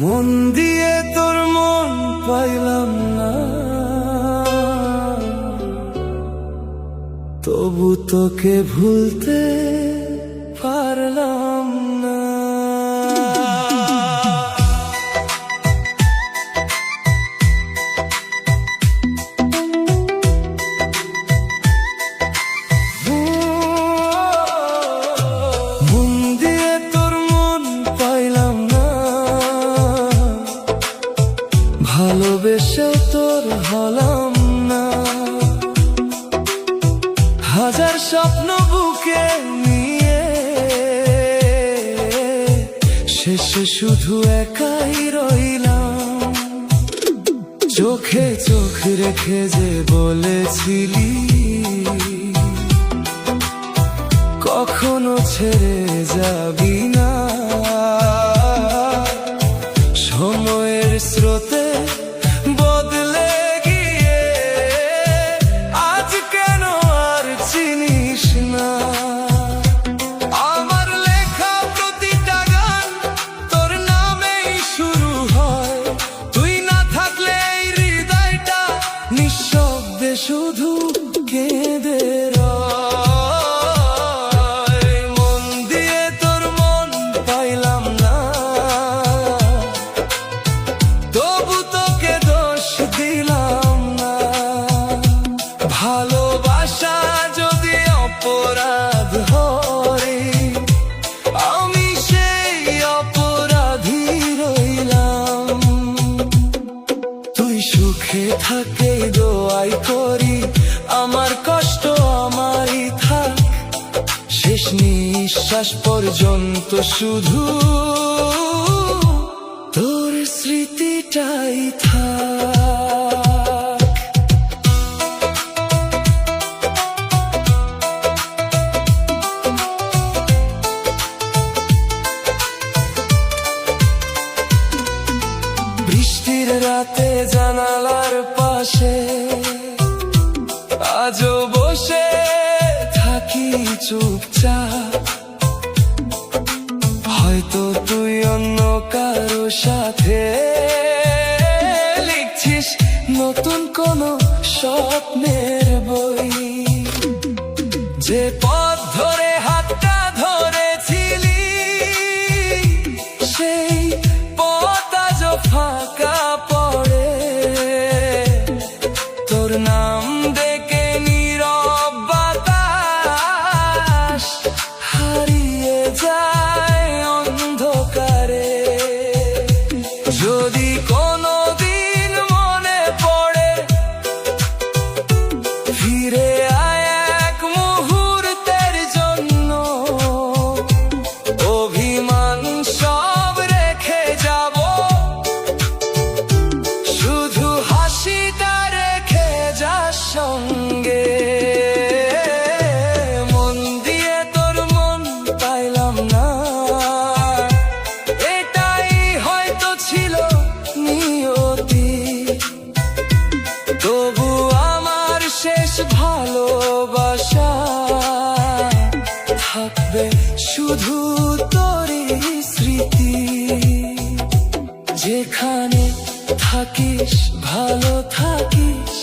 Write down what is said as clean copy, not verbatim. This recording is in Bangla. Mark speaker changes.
Speaker 1: মন দিয়ে তোর মন পাইলাম না, তবু তোকে ভুলতে পারলাম না। মন দিয়ে তোর মন পাইলাম না, ভালোবেসে তোর হলাম না। হাজার স্বপ্ন বুকে নিয়ে শেষে শুধু একাই রইলাম। চোখে চোখ রেখে যে বলেছিলি কখনো ছেড়ে যাবি না, সময়ের স্রোতে বদলে গিয়ে আজ কেন আর চিনিস না। আমার লেখা প্রতিটা গান তোর নামেই শুরু হয়, তুই না থাকলে এই হৃদয়টা নিঃশব্দে শুধু কেঁদে রয়। মন দিয়ে তোর মন পাইলাম না, তবু তোকে দোষ দিলাম না। ভালোবাসা যদি অপরাধ হয়, আমি সেই অপরাধী রইলাম। তুই সুখে থাকে দোয়াই করি, আমার কষ্ট আমারই থাক, শেষ নিঃশ্বাস পর্যন্ত শুধু তোর স্মৃতিটাই থাক। বৃষ্টির রাতে জানালার পাশে আজও বসে থাকি চুপচাপ, হয়তো তুই অন্য কারো সাথে লিখছিস নতুন কোনো স্বপ্নের বই। যে পথ ধরে হাতটা ধরেছিলি সেই পথ আজ ফাঁকা পড়ে, তোর নাম ডেকে নীরব বাতাস হারিয়ে যায় অন্ধকারে। যদি কোনো দিন মনে পড়ে ফিরে আয় এক মুহূর্তের জন্য, অভিমান সব রেখে যাব, শুধু হাসিটা রেখে যা সঙ্গে। মন দিয়ে তোর মন পাইলাম না, এটাই হয়তো ছিল নিয়তি, তবু আমার শেষ ভালোবাসা থাকবে শুধু তোরই স্মৃতি। যেখানে থাকিস ভালো থাকিস।